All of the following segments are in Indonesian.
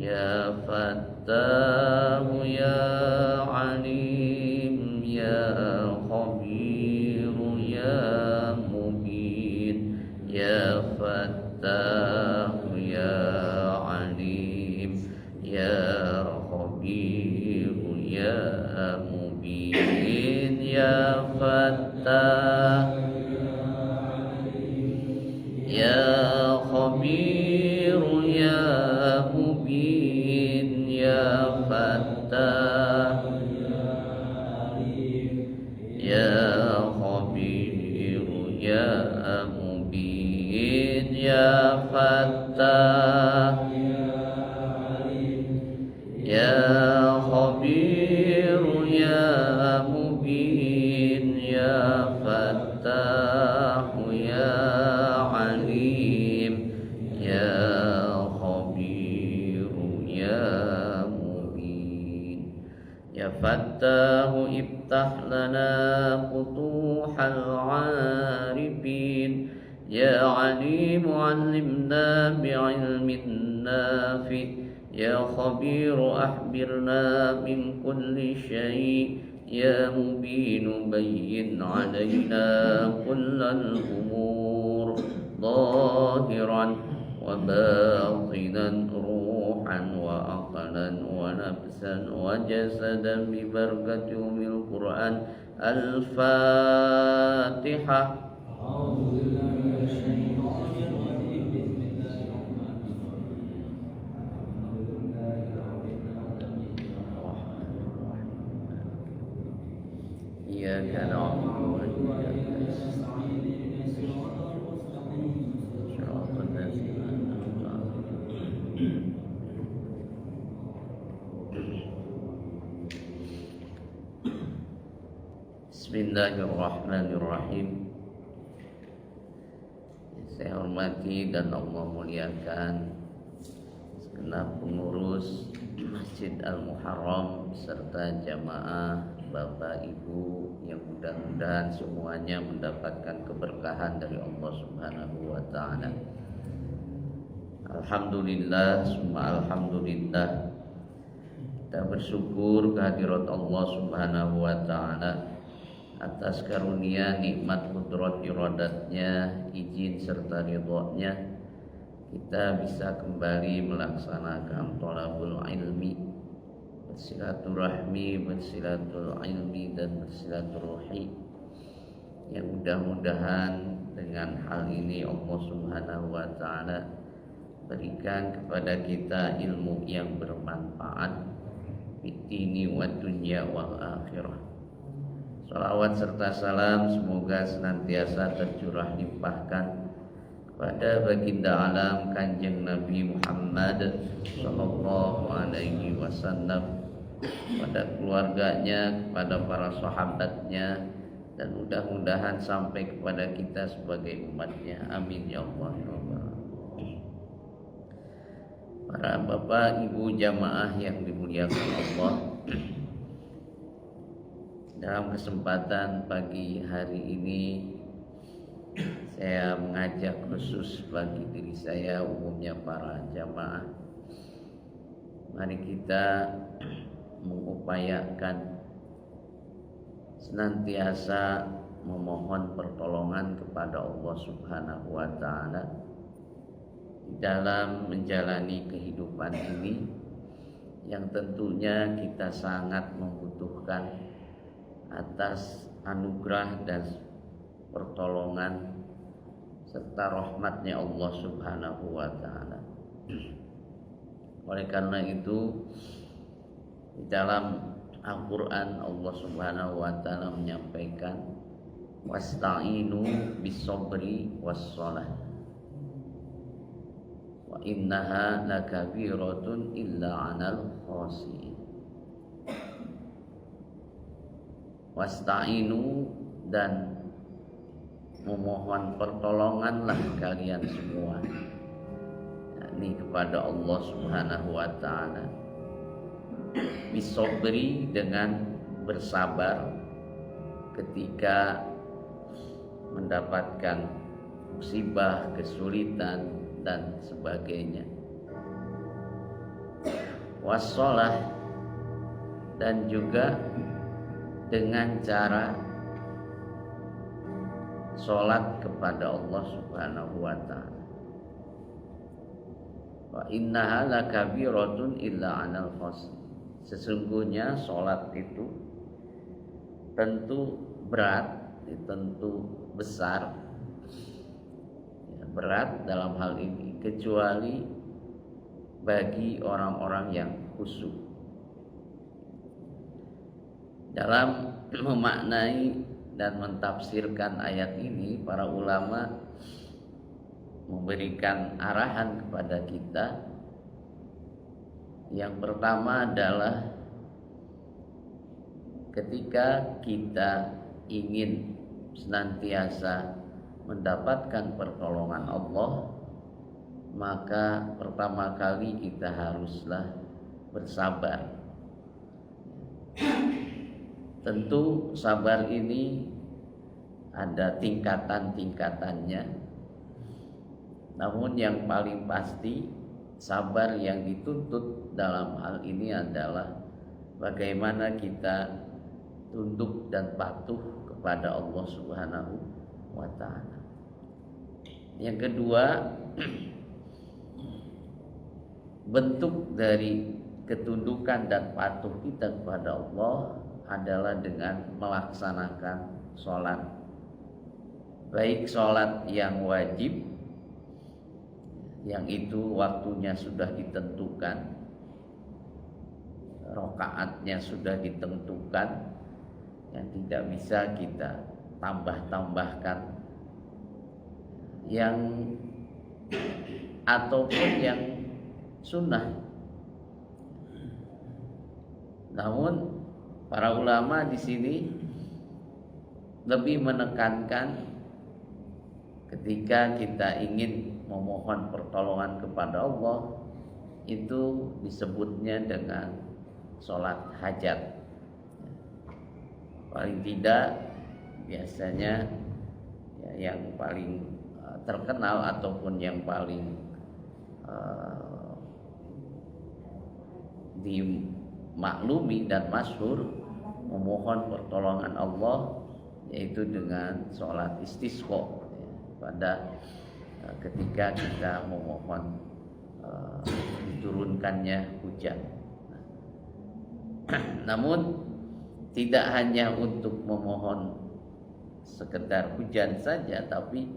يا فتاه يا عليم يا خبير يا مبين يا فتاه يا عليم يا خبير يا مبين يا فتاه يا خبير يا مبين يا فتاه يا خبير يا مبين يا فتاه يا خبير يا مبين يا فتاه يا عليم يا خبير يا مبين يا فتاه افتح لنا فتوح العارفين يا عليم علمنا بعلم نافع يا خبير أخبرنا من كل شيء يا مبين بين علينا كل الأمور ظاهرا وباطنا روحا وعقلا ونفسا وجسدا ببركة أم القرآن الفاتحة. إياك نعبد وإياك نستعين صراط الذين أنعمت عليهم. Bismillahirrahmanirrahim. Saya hormati dan Allah muliakan segenap pengurus Masjid Al-Muharram serta jamaah, Bapak Ibu yang mudah-mudahan semuanya mendapatkan keberkahan dari Allah Subhanahu wa taala. Alhamdulillah, summa alhamdulillah. Kita bersyukur kehadirat Allah Subhanahu wa taala atas karunia nikmat kudrat iradatnya, izin serta ridhonya kita bisa kembali melaksanakan thalabul ilmi, bersilaturahmi, bersilatul ilmi dan bersilaturahmi, yang mudah-mudahan dengan hal ini Allah Subhanahu wa taala berikan kepada kita ilmu yang bermanfaat fid-dini wad dunya wal akhirah. Salawat serta salam semoga senantiasa tercurah limpahkan kepada baginda alam Kanjeng Nabi Muhammad sallallahu alaihi wasallam, pada keluarganya, kepada para sahabatnya, dan mudah-mudahan sampai kepada kita sebagai umatnya. Amin ya Allah ya Rabbal alamin. Para bapak ibu jamaah yang dimuliakan Allah, dalam kesempatan pagi hari ini saya mengajak khusus bagi diri saya, umumnya para jamaah, mari kita mengupayakan senantiasa memohon pertolongan kepada Allah Subhanahu wa taala di dalam menjalani kehidupan ini yang tentunya kita sangat membutuhkan atas anugerah dan pertolongan serta rahmatnya Allah Subhanahu wa taala. Oleh karena itu di dalam Al-Qur'an Allah Subhanahu wa taala menyampaikan wasta'inu bis-sabri was-shalah wa innaha lakabiratun illa 'alal khashiyin. Wasta'inu, dan memohon pertolonganlah kalian semua, yakni kepada Allah Subhanahu wa taala, bisobri, dengan bersabar ketika mendapatkan musibah, kesulitan dan sebagainya. wassalah, dan juga dengan cara sholat kepada Allah Subhanahu wa ta'ala. Wa innaha lakabiratun illa 'alal khashiyin. Sesungguhnya sholat itu tentu berat, tentu besar, berat dalam hal ini, kecuali bagi orang-orang yang khusyuk. Dalam memaknai dan mentafsirkan ayat ini, para ulama memberikan arahan kepada kita. Yang pertama adalah ketika kita ingin senantiasa mendapatkan pertolongan Allah, maka pertama kali kita haruslah bersabar. Tentu sabar ini ada tingkatan-tingkatannya, namun yang paling pasti sabar yang dituntut dalam hal ini adalah bagaimana kita tunduk dan patuh kepada Allah Subhanahu wa ta'ala. Yang kedua, bentuk dari ketundukan dan patuh kita kepada Allah adalah dengan melaksanakan sholat, baik sholat yang wajib, yang itu waktunya sudah ditentukan, rakaatnya sudah ditentukan, yang tidak bisa kita tambah-tambahkan, yang ataupun yang sunnah. Namun para ulama di sini lebih menekankan ketika kita ingin memohon pertolongan kepada Allah, itu disebutnya dengan sholat hajat. Paling tidak biasanya yang paling terkenal ataupun yang paling dimaklumi dan masyhur memohon pertolongan Allah, yaitu dengan sholat istisqa, pada ketika kita memohon diturunkannya hujan. Namun tidak hanya untuk memohon sekedar hujan saja, tapi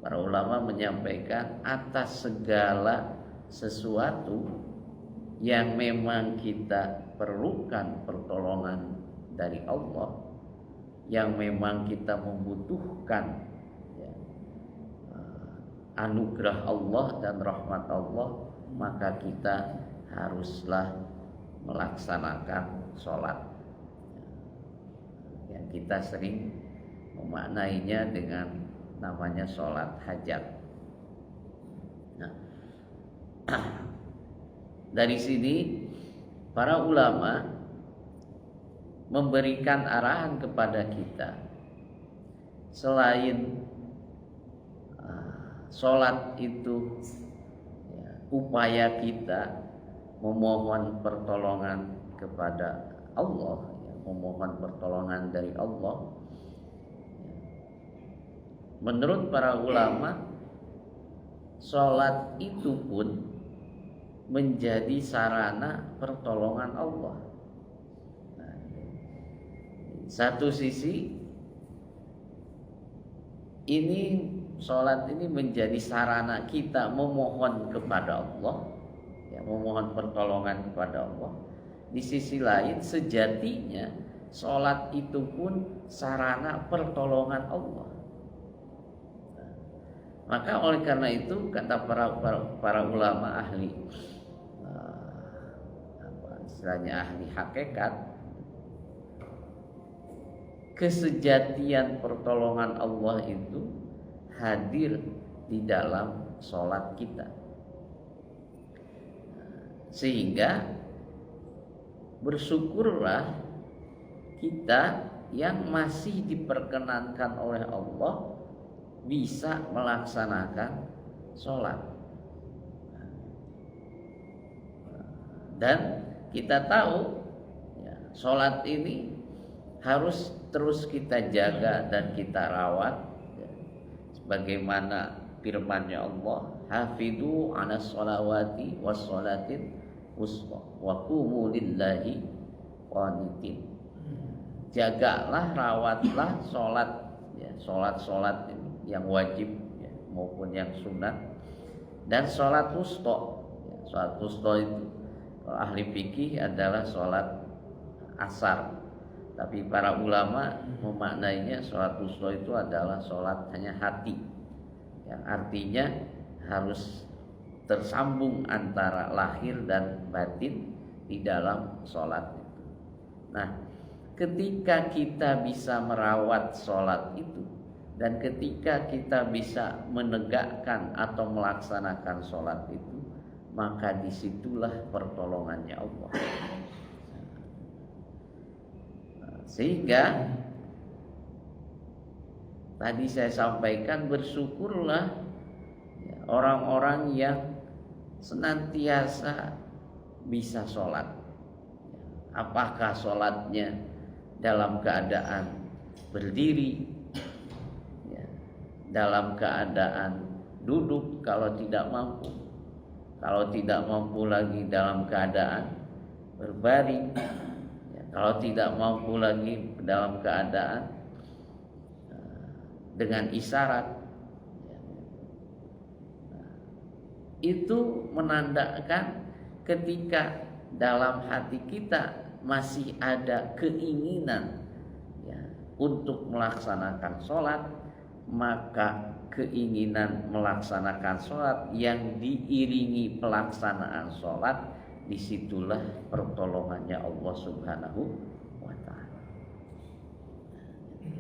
para ulama menyampaikan atas segala sesuatu yang memang kita perlukan pertolongan dari Allah, yang memang kita membutuhkan anugerah Allah dan rahmat Allah, maka kita haruslah melaksanakan sholat, yang kita sering memaknainya dengan namanya sholat hajat. Nah, dari sini para ulama memberikan arahan kepada kita, selain sholat itu upaya kita memohon pertolongan kepada Allah, memohon pertolongan dari Allah. Menurut para ulama, sholat itu pun menjadi sarana pertolongan Allah. Satu sisi ini, sholat ini menjadi sarana kita memohon kepada Allah, memohon pertolongan kepada Allah. Di sisi lain, sejatinya sholat itu pun sarana pertolongan Allah. Maka oleh karena itu kata para ulama ahli, istilahnya ahli hakikat, kesejatian pertolongan Allah itu hadir di dalam sholat kita, sehingga bersyukurlah kita yang masih diperkenankan oleh Allah bisa melaksanakan sholat. Dan kita tahu ya, sholat ini harus terus kita jaga dan kita rawat ya. Sebagaimana firman-Nya Allah, hafidu 'alas sholawati was sholatil wusta wa qumu lillahi qanitin. Jagalah, rawatlah sholat ya, sholat yang wajib ya, maupun yang sunat, dan sholat wusta ya, sholat wusta itu kalau ahli fikih adalah sholat asar, tapi para ulama memaknainya sholat wusta itu adalah sholat hanya hati, yang artinya harus tersambung antara lahir dan batin di dalam sholat itu. Nah, ketika kita bisa merawat sholat itu, dan ketika kita bisa menegakkan atau melaksanakan sholat itu, maka disitulah pertolongannya Allah. Sehingga tadi saya sampaikan, bersyukurlah ya, orang-orang yang senantiasa bisa sholat. Apakah sholatnya dalam keadaan berdiri ya, dalam keadaan duduk kalau tidak mampu, kalau tidak mampu lagi dalam keadaan berbaring ya, kalau tidak mampu lagi dalam keadaan dengan isyarat ya. Itu menandakan ketika dalam hati kita masih ada keinginan ya, untuk melaksanakan sholat, maka keinginan melaksanakan sholat yang diiringi pelaksanaan sholat, disitulah pertolongannya Allah Subhanahu wa ta'ala.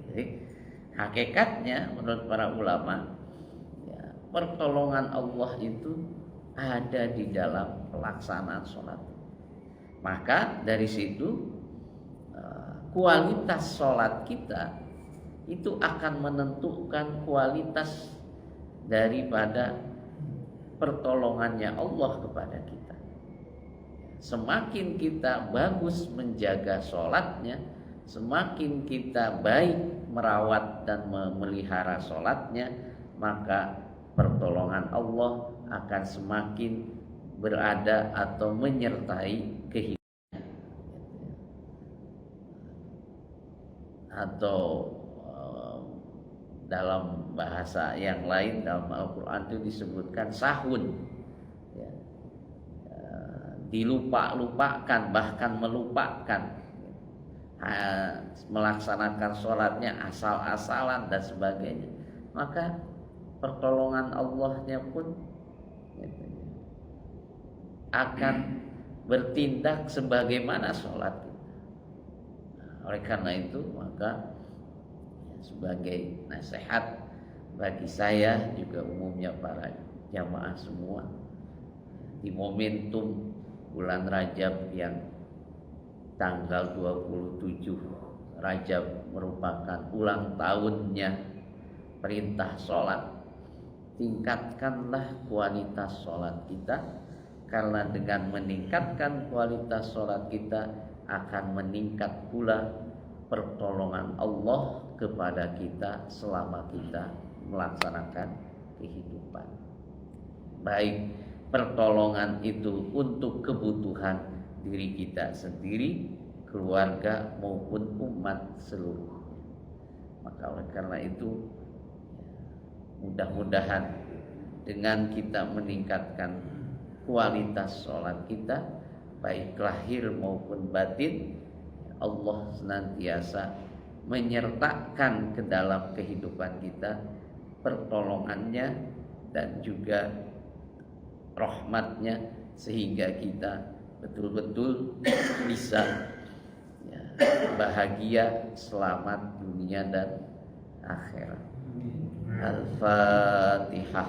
Jadi hakikatnya menurut para ulama ya, pertolongan Allah itu ada di dalam pelaksanaan sholat. Maka dari situ kualitas sholat kita itu akan menentukan kualitas daripada pertolongannya Allah kepada kita. Semakin kita bagus menjaga sholatnya, semakin kita baik merawat dan memelihara sholatnya, maka pertolongan Allah akan semakin berada atau menyertai kehidupan. Atau dalam bahasa yang lain dalam Al-Quran itu disebutkan sahun ya, dilupa-lupakan, bahkan melupakan melaksanakan sholatnya asal-asalan dan sebagainya, maka pertolongan Allahnya pun akan bertindak sebagaimana sholat kita. Oleh karena itu, maka sebagai nasihat bagi saya juga umumnya para jamaah semua, di momentum bulan Rajab yang tanggal 27 Rajab merupakan ulang tahunnya perintah sholat, tingkatkanlah kualitas sholat kita, karena dengan meningkatkan kualitas sholat kita akan meningkat pula pertolongan Allah kepada kita selama kita melaksanakan kehidupan. Baik pertolongan itu untuk kebutuhan diri kita sendiri, keluarga maupun umat seluruh. Maka oleh karena itu mudah-mudahan dengan kita meningkatkan kualitas sholat kita, baik lahir maupun batin, Allah senantiasa menyertakan ke dalam kehidupan kita pertolongannya dan juga rahmatnya, sehingga kita betul-betul bisa ya, bahagia, selamat dunia dan akhirat. Al-Fatihah.